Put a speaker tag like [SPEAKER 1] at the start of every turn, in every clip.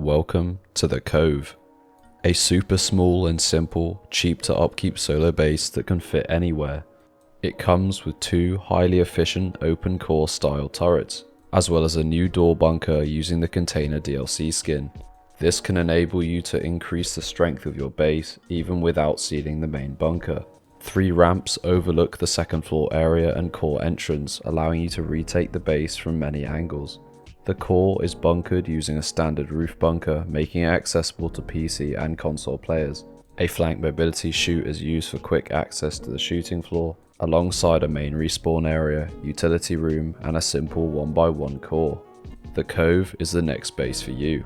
[SPEAKER 1] welcome to the COVE, a super small and simple, cheap to upkeep solo base that can fit anywhere. It comes with two highly efficient open core style turrets, as well as a new door bunker using the container DLC skin. This can enable you to increase the strength of your base even without sealing the main bunker. 3 ramps overlook the second floor area and core entrance, allowing you to retake the base from many angles. The core is bunkered using a standard roof bunker, making it accessible to PC and console players. A flank mobility chute is used for quick access to the shooting floor, alongside a main respawn area, utility room, and a simple 1x1 core. The COVE is the next base for you.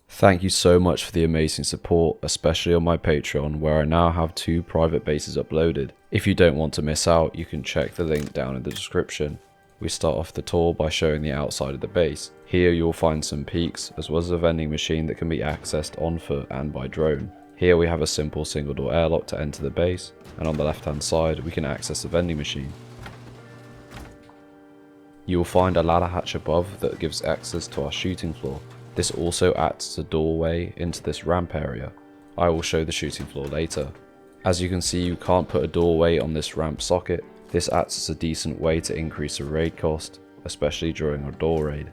[SPEAKER 1] Thank you so much for the amazing support, especially on my Patreon, where I now have 2 private bases uploaded. If you don't want to miss out, you can check the link down in the description. We start off the tour by showing the outside of the base. Here you'll find some peaks, as well as a vending machine that can be accessed on foot and by drone. Here we have a simple single door airlock to enter the base, and on the left hand side we can access the vending machine. You will find a ladder hatch above that gives access to our shooting floor. This also acts as a doorway into this ramp area. I will show the shooting floor later. As you can see, you can't put a doorway on this ramp socket. This acts as a decent way to increase the raid cost, especially during a door raid.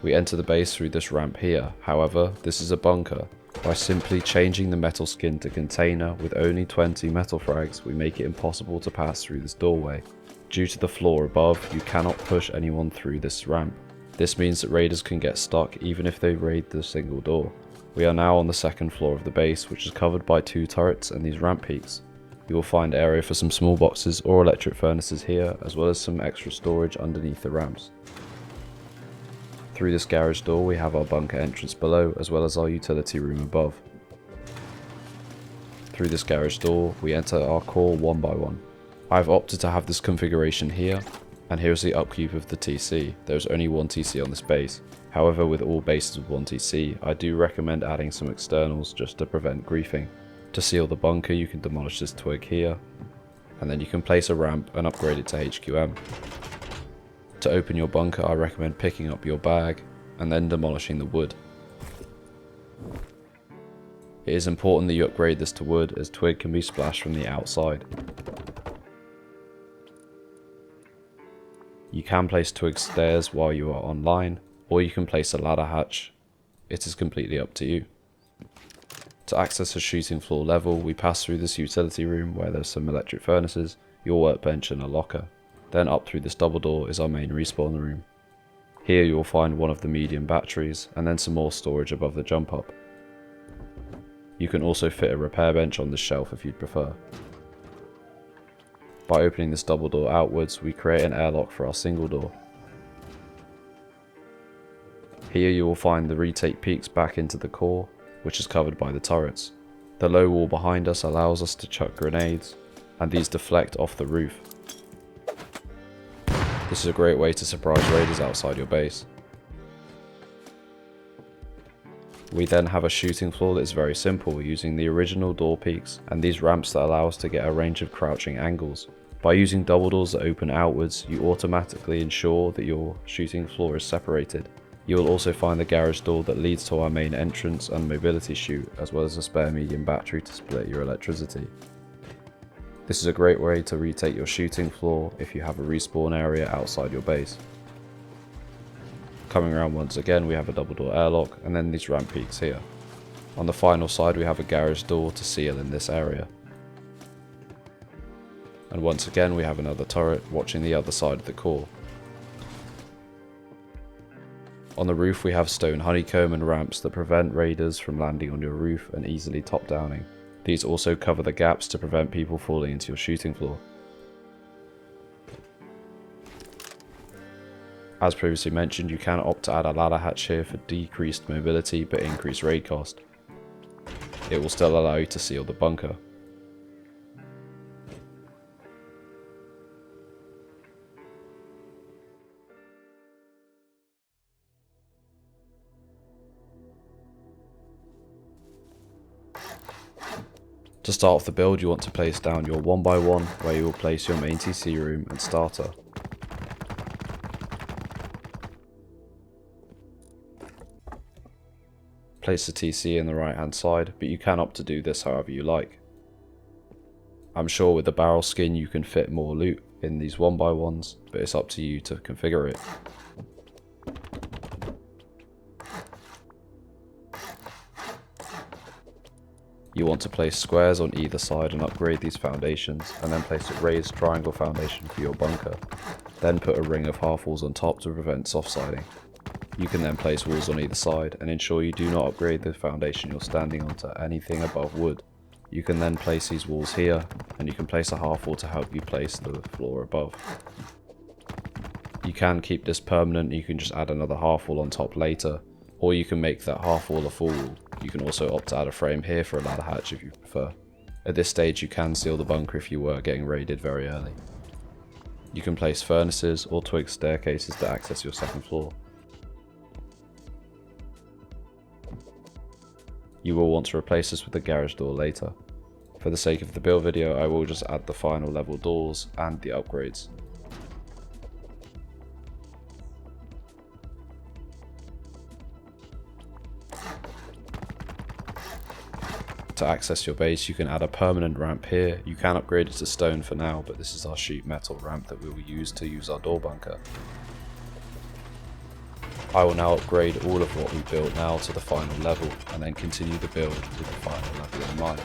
[SPEAKER 1] We enter the base through this ramp here, however this is a bunker. By simply changing the metal skin to container with only 20 metal frags, we make it impossible to pass through this doorway. Due to the floor above, you cannot push anyone through this ramp. This means that raiders can get stuck even if they raid the single door. We are now on the second floor of the base, which is covered by 2 turrets and these ramp peaks. You will find area for some small boxes or electric furnaces here, as well as some extra storage underneath the ramps. Through this garage door we have our bunker entrance below, as well as our utility room above. Through this garage door we enter our core 1x1. I've opted to have this configuration here, and here's the upkeep of the TC. There's only 1 TC on this base. However, with all bases with 1 TC, I do recommend adding some externals just to prevent griefing. To seal the bunker, you can demolish this twig here, and then you can place a ramp and upgrade it to HQM. To open your bunker, I recommend picking up your bag and then demolishing the wood. It is important that you upgrade this to wood, as twig can be splashed from the outside. You can place twig stairs while you are online, or you can place a ladder hatch. It is completely up to you. To access the shooting floor level, we pass through this utility room where there's some electric furnaces, your workbench and a locker. Then up through this double door is our main respawn room. Here you will find one of the medium batteries, and then some more storage above the jump up. You can also fit a repair bench on this shelf if you'd prefer. By opening this double door outwards, we create an airlock for our single door. Here you will find the retake peaks back into the core, which is covered by the turrets. The low wall behind us allows us to chuck grenades, and these deflect off the roof. This is a great way to surprise raiders outside your base. We then have a shooting floor that is very simple, using the original door peaks and these ramps that allow us to get a range of crouching angles. By using double doors that open outwards, you automatically ensure that your shooting floor is separated. You will also find the garage door that leads to our main entrance and mobility chute, as well as a spare medium battery to split your electricity. This is a great way to retake your shooting floor if you have a respawn area outside your base. Coming around once again, we have a double door airlock and then these ramp peaks here. On the final side we have a garage door to seal in this area. And once again we have another turret watching the other side of the core. On the roof we have stone honeycomb and ramps that prevent raiders from landing on your roof and easily top downing. These also cover the gaps to prevent people falling into your shooting floor. As previously mentioned, you can opt to add a ladder hatch here for decreased mobility but increased raid cost. It will still allow you to seal the bunker. To start off the build, you want to place down your 1x1 where you will place your main TC room and starter. place the TC in the right hand side, but you can opt to do this however you like. I'm sure with the barrel skin you can fit more loot in these 1x1s, but it's up to you to configure it. You want to place squares on either side and upgrade these foundations, and then place a raised triangle foundation for your bunker. Then put a ring of half walls on top to prevent soft siding. You can then place walls on either side and ensure you do not upgrade the foundation you're standing on to anything above wood. You can then place these walls here, and you can place a half wall to help you place the floor above. You can keep this permanent, you can just add another half wall on top later, or you can make that half wall a full wall. You can also opt to add a frame here for a ladder hatch if you prefer. At this stage you can seal the bunker if you were getting raided very early. You can place furnaces or twig staircases to access your second floor. You will want to replace this with a garage door later. For the sake of the build video, I will just add the final level doors and the upgrades. To access your base, you can add a permanent ramp here. You can upgrade it to stone for now, but this is our sheet metal ramp that we will use to use our door bunker. I will now upgrade all of what we built now to the final level, and then continue the build with the final level in mind.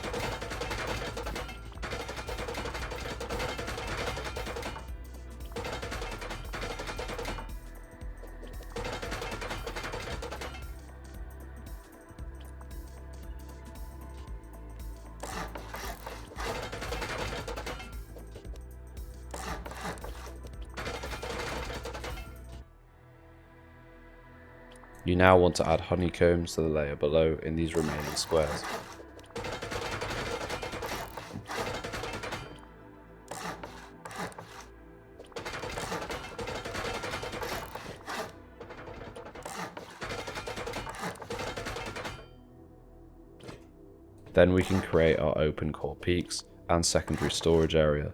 [SPEAKER 1] You now want to add honeycombs to the layer below in these remaining squares. Then we can create our open core peaks and secondary storage area.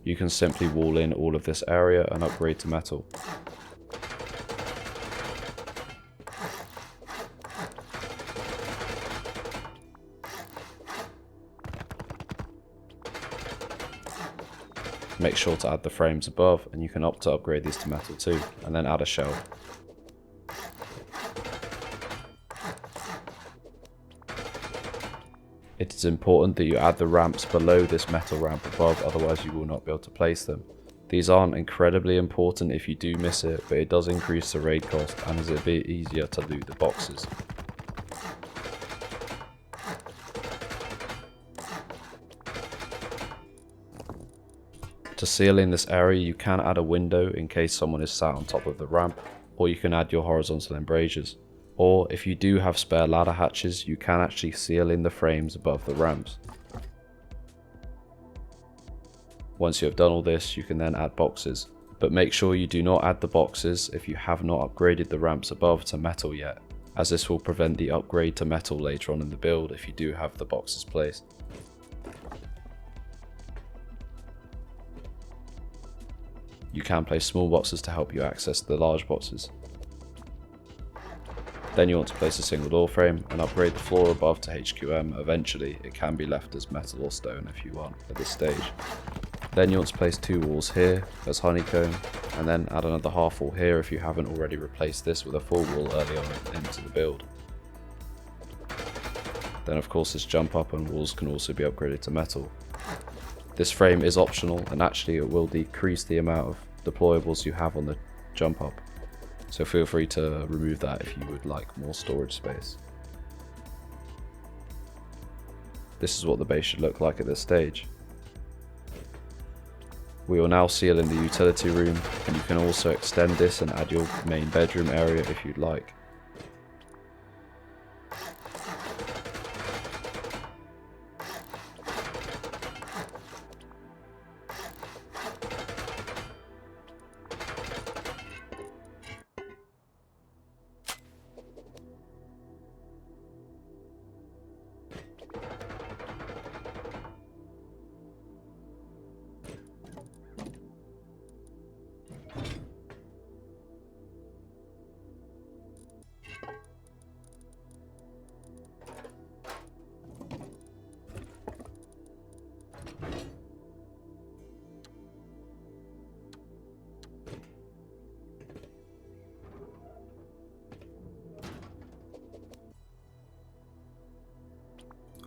[SPEAKER 1] You can simply wall in all of this area and upgrade to metal. Make sure to add the frames above, and you can opt to upgrade these to metal too, and then add a shelf. It is important that you add the ramps below this metal ramp above, otherwise you will not be able to place them. These aren't incredibly important if you do miss it, but it does increase the raid cost and is a bit easier to loot the boxes. To seal in this area, you can add a window in case someone is sat on top of the ramp, or you can add your horizontal embrasures. Or if you do have spare ladder hatches, you can actually seal in the frames above the ramps. Once you have done all this, you can then add boxes. But make sure you do not add the boxes if you have not upgraded the ramps above to metal yet, as this will prevent the upgrade to metal later on in the build if you do have the boxes placed. You can place small boxes to help you access the large boxes. Then you want to place a single door frame and upgrade the floor above to HQM. Eventually it can be left as metal or stone if you want at this stage. Then you want to place two walls here as honeycomb, and then add another half wall here if you haven't already replaced this with a full wall early on into the build. Then of course this jump up and walls can also be upgraded to metal. This frame is optional, and actually it will decrease the amount of deployables you have on the jump up, so feel free to remove that if you would like more storage space. This is what the base should look like at this stage. We will now seal in the utility room, and you can also extend this and add your main bedroom area if you'd like.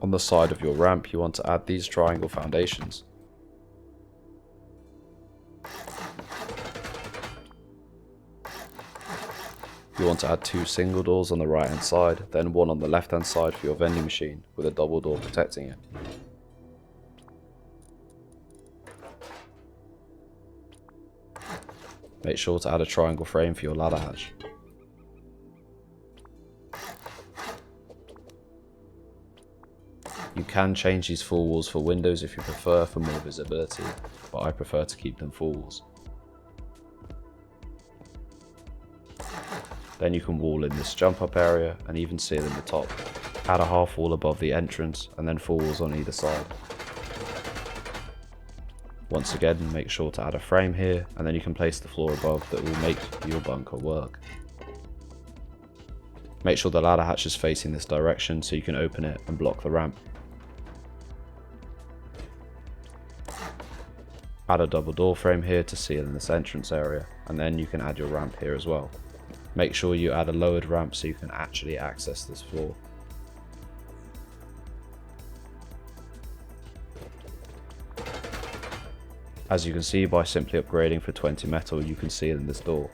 [SPEAKER 1] On the side of your ramp, you want to add these triangle foundations. You want to add 2 single doors on the right hand side, then 1 on the left hand side for your vending machine, with a double door protecting it. Make sure to add a triangle frame for your ladder hatch. You can change these full walls for windows if you prefer for more visibility, but I prefer to keep them full walls. Then you can wall in this jump up area and even seal in the top. Add a half wall above the entrance and then full walls on either side. Once again, make sure to add a frame here, and then you can place the floor above that will make your bunker work. Make sure the ladder hatch is facing this direction so you can open it and block the ramp. Add a double door frame here to seal in this entrance area, and then you can add your ramp here as well. Make sure you add a lowered ramp so you can actually access this floor. As you can see, by simply upgrading for 20 metal, you can seal in this door.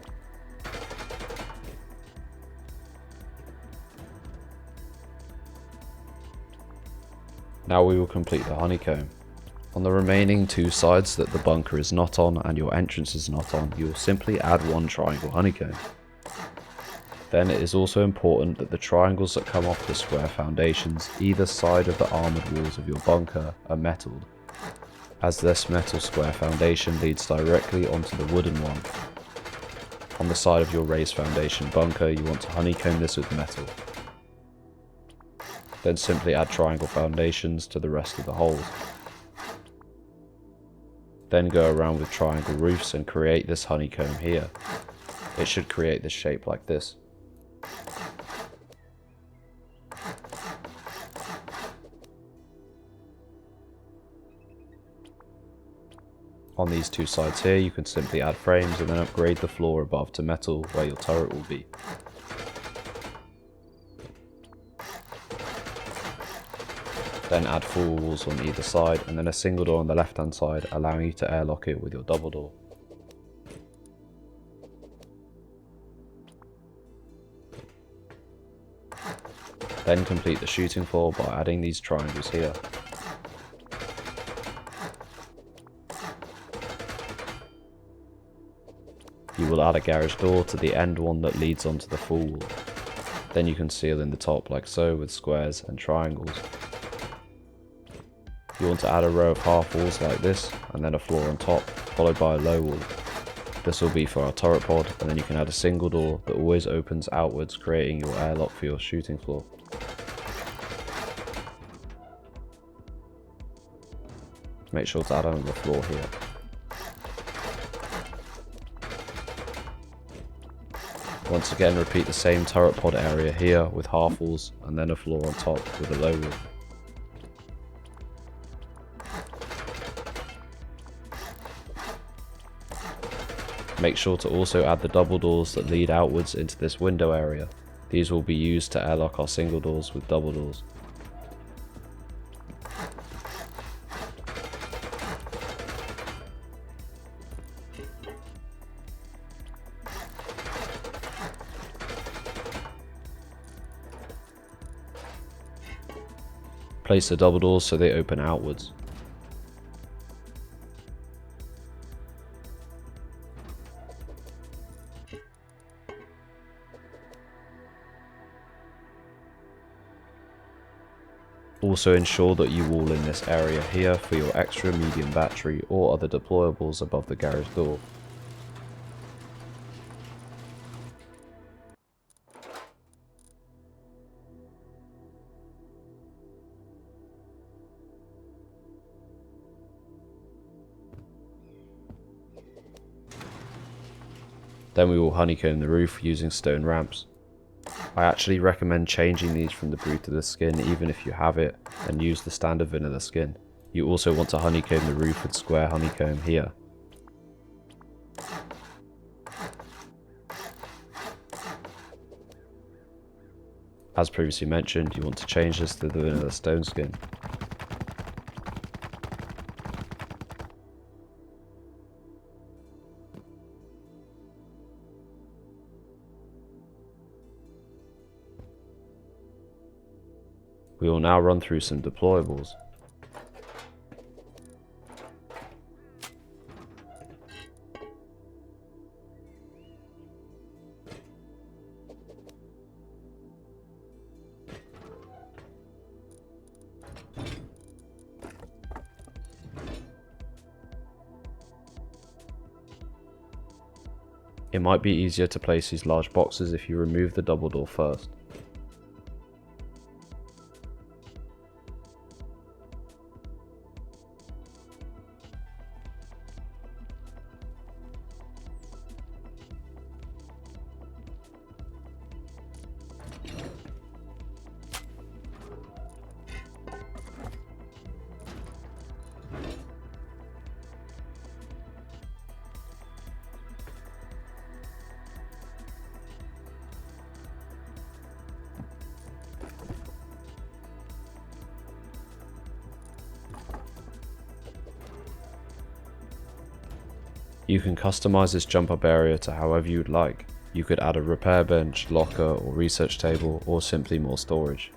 [SPEAKER 1] Now we will complete the honeycomb. On the remaining 2 sides that the bunker is not on and your entrance is not on, you will simply add 1 triangle honeycomb. Then it is also important that the triangles that come off the square foundations either side of the armoured walls of your bunker are metalled, as this metal square foundation leads directly onto the wooden one. On the side of your raised foundation bunker, you want to honeycomb this with metal. Then simply add triangle foundations to the rest of the holes. Then go around with triangle roofs and create this honeycomb here. It should create this shape like this. On these 2 sides here, you can simply add frames and then upgrade the floor above to metal where your turret will be. Then add full walls on either side and then a single door on the left hand side, allowing you to airlock it with your double door. Then complete the shooting floor by adding these triangles here. You will add a garage door to the end one that leads onto the full wall. Then you can seal in the top like so with squares and triangles. You want to add a row of half walls like this, and then a floor on top, followed by a low wall. This will be for our turret pod, and then you can add a single door that always opens outwards, creating your airlock for your shooting floor. Make sure to add another floor here. Once again, repeat the same turret pod area here with half walls and then a floor on top with a low wall. Make sure to also add the double doors that lead outwards into this window area. These will be used to airlock our single doors with double doors. Place the double doors so they open outwards. Also ensure that you wall in this area here for your extra medium battery or other deployables above the garage door. Then we will honeycomb the roof using stone ramps. I actually recommend changing these from the brew to the skin even if you have it, and use the standard vanilla skin. You also want to honeycomb the roof with square honeycomb here. As previously mentioned, you want to change this to the vanilla stone skin. We will now run through some deployables. It might be easier to place these large boxes if you remove the double door first. You can customize this jump up area to however you'd like. You could add a repair bench, locker or research table, or simply more storage.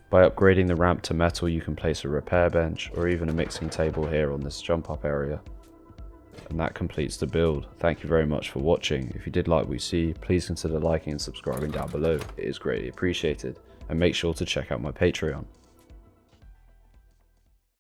[SPEAKER 1] By upgrading the ramp to metal, you can place a repair bench or even a mixing table here on this jump up area. And that completes the build. Thank you very much for watching. If you did like what you see, please consider liking and subscribing down below. It is greatly appreciated. And make sure to check out my Patreon.